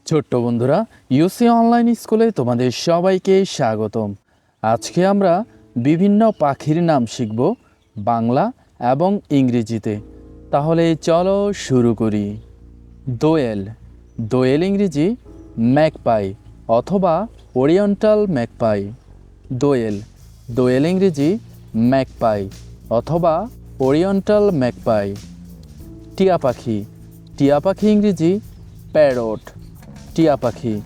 ছোট্ট বন্ধুরা, ইউসি অনলাইন স্কুলে তোমাদের সবাইকে স্বাগতম। আজকে আমরা বিভিন্ন পাখির নাম শিখব বাংলা এবং ইংরেজিতে। তাহলে চলো শুরু করি। দোয়েল। দোয়েল ইংরেজি ম্যাকপাই অথবা ওরিয়েন্টাল ম্যাকপাই। দোয়েল। দোয়েল ইংরেজি ম্যাকপাই অথবা ওরিয়েন্টাল ম্যাকপাই। টিয়া পাখি। টিয়া পাখি ইংরেজি প্যারট। টিয়া পাখি।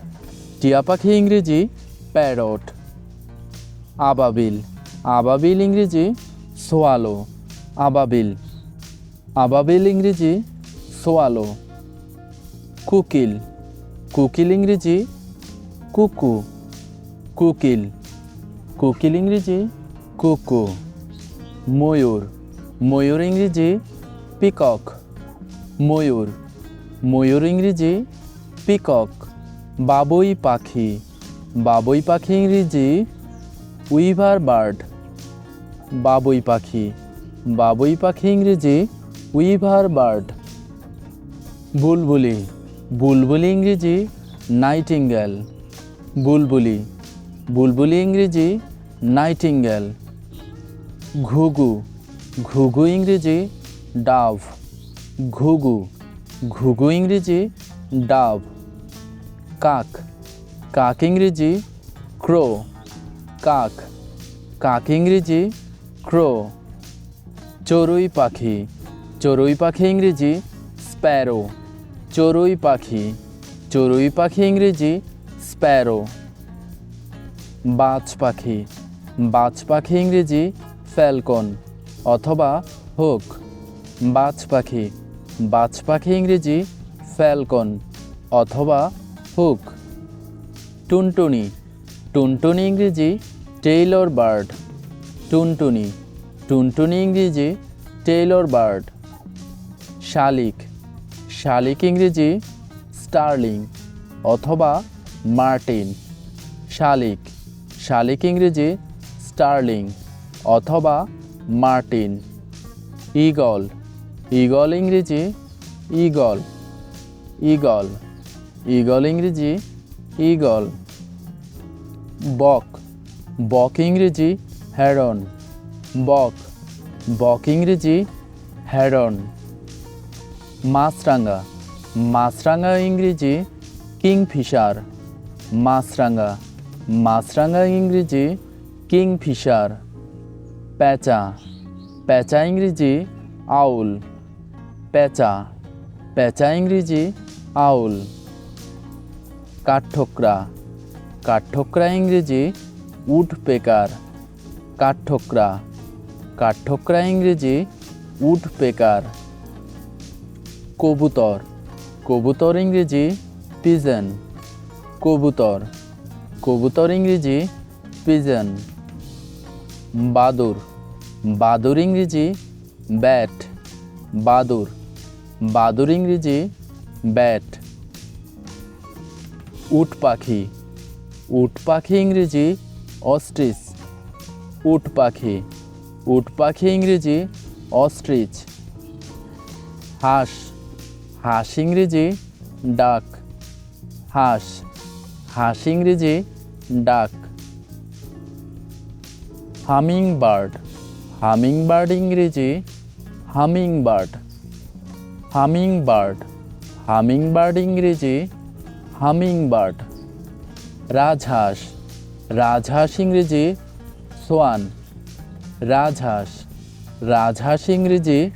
টিয়া পাখি ইংরেজি প্যারট। আবাবিল। আবাবিল ইংরেজি সোয়ালো। আবাবিল। আবাবিল ইংরেজি সোয়ালো। কুকিল। কুকিল ইংরেজি কুকু। কুকিল। কুকিল ইংরেজি কুকু। ময়ূর। ময়ূর ইংরেজি পিকক। ময়ূর। ময়ূর ইংরেজি পিকক। বাবুই পাখি। বাবুই পাখি ইংরেজি উইভার বার্ড। বাবুই পাখি। বাবুই পাখি ইংরেজি উইভার বার্ড। বুলবুলি। বুলবুলি ইংরেজি নাইটিঙ্গেল। বুলবুলি। বুলবুলি ইংরেজি নাইটিঙ্গেল। ঘুঘু। ঘুঘু ইংরেজি ডাভ। ঘুঘু। ঘুঘু ইংরেজি ডাভ। কাক। কাক ইংরেজি ক্রো। কাক। কাক ইংরেজি ক্রো। চড়ুই পাখি। চড়ুই পাখি ইংরেজি স্প্যারো। চড়ুই পাখি। চড়ুই পাখি ইংরেজি স্প্যারো। বাজ পাখি। বাজ পাখি ইংরেজি ফ্যালকন অথবা হোক। বাজ পাখি। বাজ পাখি ইংরেজি ফ্যালকন অথবা হুক। টুনটুনি। টুনটুনি ইংরেজি টেইলর বার্ড। টুনটুনি। টুনটুনি ইংরেজি টেইলর বার্ড। শালিক। শালিক ইংরেজি স্টার্লিং অথবা মার্টিন। শালিক। শালিক ইংরেজি স্টার্লিং অথবা মার্টিন। ঈগল। ঈগল ইংরেজি ঈগল। ঈগল। ঈগল ইংরেজি ঈগল। বক। বক ইংরেজি হেরন। বক। বক ইংরেজি হেরন। মাছরাঙা। মাছরাঙা ইংরেজি কিংফিশার। মাছরাঙা। মাছরাঙা ইংরেজি কিংফিশার। পেঁচা। পেঁচা ইংরেজি আউল। পেঁচা। পেঁচা ইংরেজি আউল। কাঠঠোকরা। কাঠঠোকরা ইংরেজি উডপেকার। কাঠঠোকরা। কাঠঠোকরা ইংরেজি উডপেকার। কবুতর। কবুতর ইংরেজি পিজন। কবুতর। কবুতর ইংরেজি পিজন। বাদুর। বাদুর ইংরেজি ব্যাট। বাদুর। বাদুর ইংরেজি ব্যাট। উট পাখি। উট পাখি ইংরেজি অস্ট্রিচ। উট পাখি। উট পাখি ইংরেজি অস্ট্রিচ। হাঁস। হাঁস ইংরেজি ডাক। হাঁস। হাঁস ইংরেজি ডাক। Humming bird. হামিং বার্ড ইংরেজি humming bird. Humming bird. Humming bird ইংরেজি হামিং বার্ড। রাজহাঁস। রাজহাঁস ইংরেজি সোয়ান। রাজহাঁস। রাজহাঁস ইংরেজি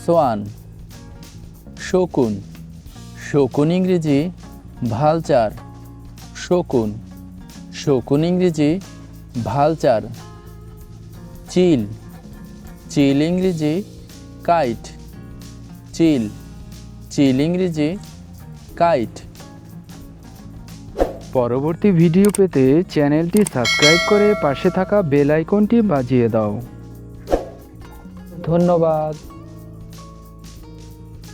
সোয়ান। শকুন। শকুন ইংরেজি ভালচার। শকুন। শকুন ইংরেজি ভালচার। চিল। চিল ইংরেজি কাইট। চিল। চিল ইংরেজি কাইট। পরবর্তী ভিডিও পেতে চ্যানেলটি সাবস্ক্রাইব করে পাশে থাকা বেল আইকনটি বাজিয়ে দাও। ধন্যবাদ।